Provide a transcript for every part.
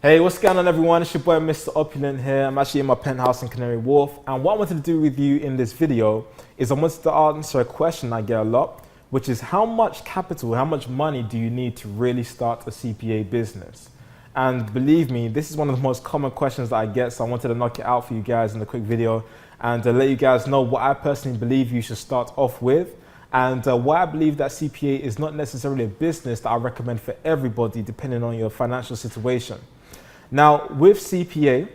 Hey, what's going on everyone? It's your boy Mr. Opulent here. I'm actually in my penthouse in Canary Wharf, and what I wanted to do with you in this video is I wanted to answer a question I get a lot, which is how much capital, how much money do you need to really start a CPA business? And believe me, this is one of the most common questions that I get, so I wanted to knock it out for you guys in a quick video and let you guys know what I personally believe you should start off with, and why I believe that CPA is not necessarily a business that I recommend for everybody depending on your financial situation. Now, with CPA,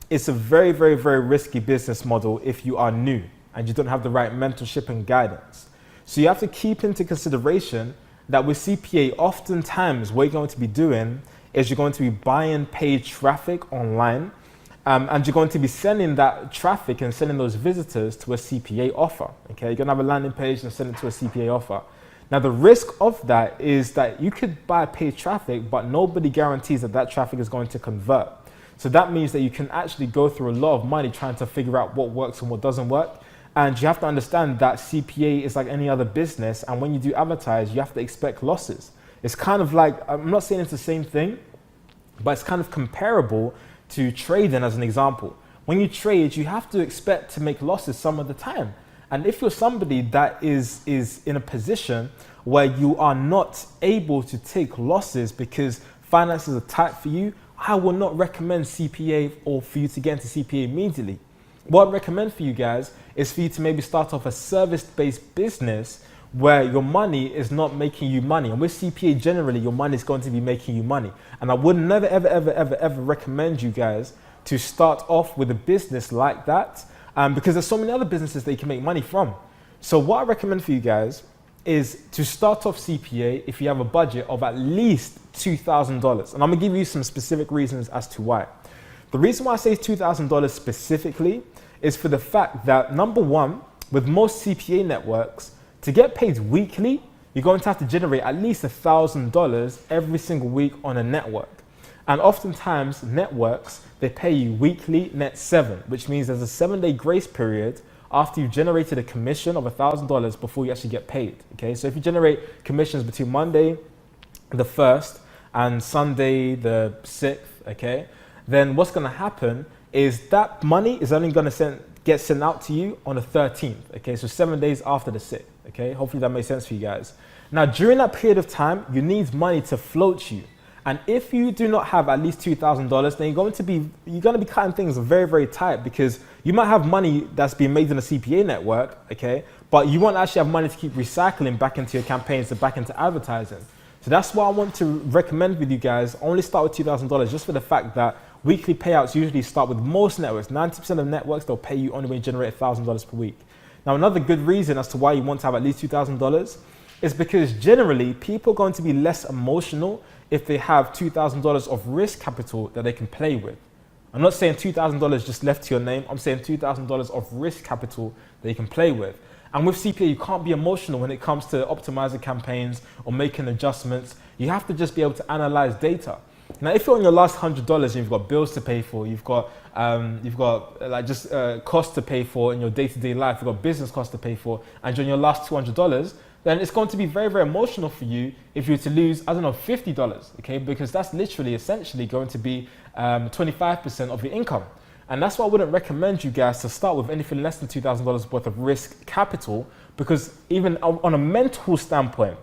it's a very, very, very risky business model if you are new and you don't have the right mentorship and guidance. So you have to keep into consideration that with CPA, oftentimes what you're going to be doing is you're going to be buying paid traffic online, and you're going to be sending that traffic and sending those visitors to a CPA offer. Okay, you're going to have a landing page and send it to a CPA offer. Now, the risk of that is that you could buy paid traffic, but nobody guarantees that that traffic is going to convert. So that means that you can actually go through a lot of money trying to figure out what works and what doesn't work. And you have to understand that CPA is like any other business. And when you do advertise, you have to expect losses. It's kind of like, I'm not saying it's the same thing, but it's kind of comparable to trading as an example. When you trade, you have to expect to make losses some of the time. And if you're somebody that is in a position where you are not able to take losses because finances are tight for you, I will not recommend CPA or for you to get into CPA immediately. What I recommend for you guys is for you to maybe start off a service-based business where your money is not making you money. And with CPA, generally, your money is going to be making you money. And I would never, ever, ever, ever, ever recommend you guys to start off with a business like that. Because there's so many other businesses that you can make money from. So what I recommend for you guys is to start off CPA if you have a budget of at least $2,000. And I'm gonna give you some specific reasons as to why. The reason why I say $2,000 specifically is for the fact that, number one, with most CPA networks, to get paid weekly, you're going to have to generate at least $1,000 every single week on a network. And oftentimes networks, they pay you weekly net 7, which means there's a 7-day grace period after you've generated a commission of $1,000 before you actually get paid. Okay, so if you generate commissions between Monday the 1st and Sunday the 6th, okay, then what's going to happen is that money is only going to get sent out to you on the 13th. Okay, so 7 days after the 6th. Okay, hopefully that makes sense for you guys. Now, during that period of time, you need money to float you. And if you do not have at least $2,000, then you're going to be cutting things very, very tight, because you might have money that's being made in a CPA network, okay, but you won't actually have money to keep recycling back into your campaigns and back into advertising. So that's why I want to recommend with you guys, only start with $2,000, just for the fact that weekly payouts usually start with most networks. 90% of networks, they'll pay you only when you generate $1,000 per week. Now, another good reason as to why you want to have at least $2,000 is because generally people are going to be less emotional if they have $2,000 of risk capital that they can play with. I'm not saying $2,000 just left to your name. I'm saying $2,000 of risk capital that you can play with. And with CPA, you can't be emotional when it comes to optimizing campaigns or making adjustments. You have to just be able to analyze data. Now, if you're on your last $100 and you've got bills to pay for, you've got costs to pay for in your day-to-day life, you've got business costs to pay for, and you're on your last $200, then it's going to be very, very emotional for you if you were to lose, I don't know, $50, okay? Because that's literally, essentially going to be 25% of your income. And that's why I wouldn't recommend you guys to start with anything less than $2,000 worth of risk capital, because even on a mental standpoint,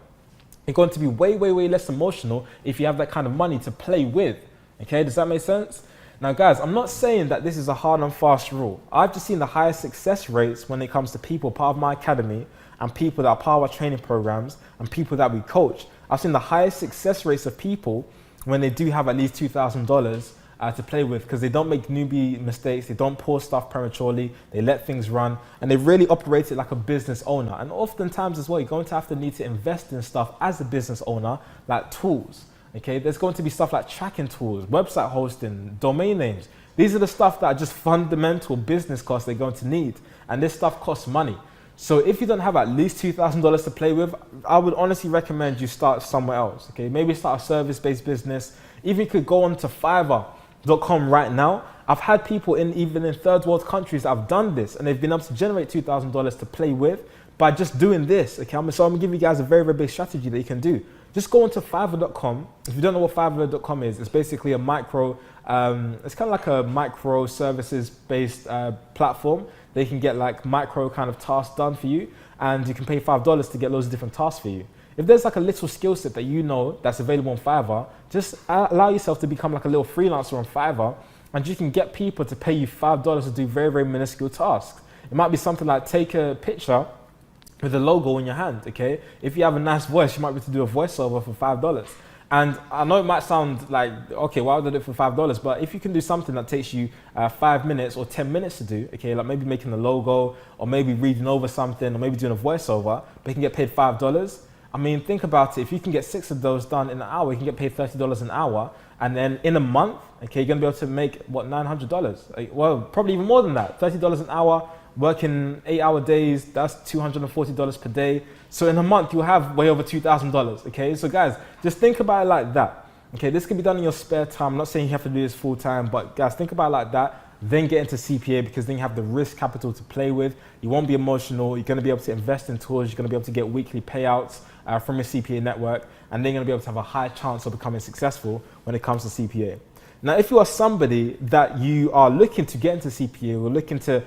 you're going to be way, way, way less emotional if you have that kind of money to play with, okay? Does that make sense? Now, guys, I'm not saying that this is a hard and fast rule. I've just seen the highest success rates when it comes to people part of my academy and people that are part of our training programs and people that we coach. I've seen the highest success rates of people when they do have at least $2,000 to play with, because they don't make newbie mistakes, they don't pour stuff prematurely, they let things run, and they really operate it like a business owner. And oftentimes as well, you're going to need to invest in stuff as a business owner, like tools. Okay, there's going to be stuff like tracking tools, website hosting, domain names. These are the stuff that are just fundamental business costs they're going to need, and this stuff costs money. So if you don't have at least $2,000 to play with, I would honestly recommend you start somewhere else. Okay, maybe start a service-based business. Even you could go on to Fiverr.com right now. I've had people even in third world countries that have done this, and they've been able to generate $2,000 to play with by just doing this. Okay, so I'm gonna give you guys a very, very big strategy that you can do. Just go onto Fiverr.com. If you don't know what Fiverr.com is, it's basically a micro It's kind of like a micro services based platform. They can get like micro kind of tasks done for you, and you can pay $5 to get loads of different tasks for you. If there's like a little skill set that you know that's available on Fiverr, just allow yourself to become like a little freelancer on Fiverr, and you can get people to pay you $5 to do very, very minuscule tasks. It might be something like take a picture with a logo in your hand, okay? If you have a nice voice, you might be able to do a voiceover for $5. And I know it might sound like, okay, why would I do it for $5? But if you can do something that takes you 5 minutes or 10 minutes to do, okay, like maybe making a logo, or maybe reading over something, or maybe doing a voiceover, but you can get paid $5. I mean, think about it. If you can get 6 of those done in an hour, you can get paid $30 an hour. And then in a month, okay, you're gonna be able to make, what, $900? Well, probably even more than that. $30 an hour, working 8-hour days, that's $240 per day. So in a month, you'll have way over $2,000, okay? So guys, just think about it like that. Okay, this can be done in your spare time. I'm not saying you have to do this full time, but guys, think about it like that. Then get into CPA, because then you have the risk capital to play with. You won't be emotional. You're gonna be able to invest in tools. You're gonna be able to get weekly payouts from your CPA network, and then you're gonna be able to have a high chance of becoming successful when it comes to CPA. Now, if you are somebody that you are looking to get into CPA, or looking to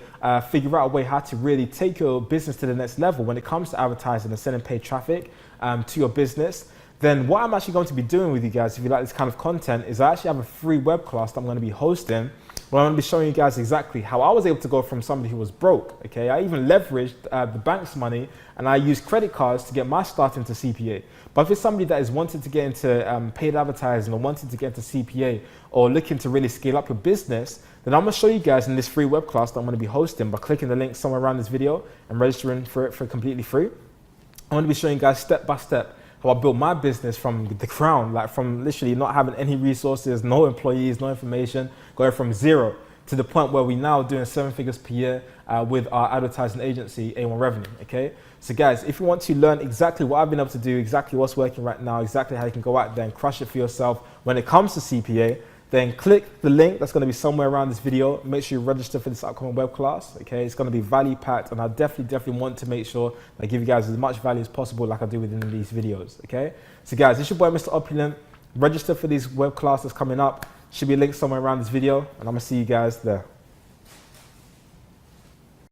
figure out a way how to really take your business to the next level when it comes to advertising and sending paid traffic to your business, then what I'm actually going to be doing with you guys, if you like this kind of content, is I actually have a free web class that I'm going to be hosting, where I'm going to be showing you guys exactly how I was able to go from somebody who was broke, okay? I even leveraged the bank's money, and I used credit cards to get my start into CPA. But if it's somebody that is wanting to get into paid advertising, or wanting to get into CPA, or looking to really scale up your business, then I'm going to show you guys in this free web class that I'm going to be hosting by clicking the link somewhere around this video and registering for it for completely free. I'm going to be showing you guys step by step how I built my business from the ground, like from literally not having any resources, no employees, no information, going from zero to the point where we now doing 7 figures per year with our advertising agency, A1 Revenue, okay? So guys, if you want to learn exactly what I've been able to do, exactly what's working right now, exactly how you can go out there and crush it for yourself when it comes to CPA, then click the link that's going to be somewhere around this video. Make sure you register for this upcoming web class, okay? It's going to be value packed, and I definitely want to make sure I give you guys as much value as possible, like I do within these videos, okay? So guys, it's your boy, Mr. Opulent. Register for these web classes coming up. Should be a link somewhere around this video, and I'm going to see you guys there.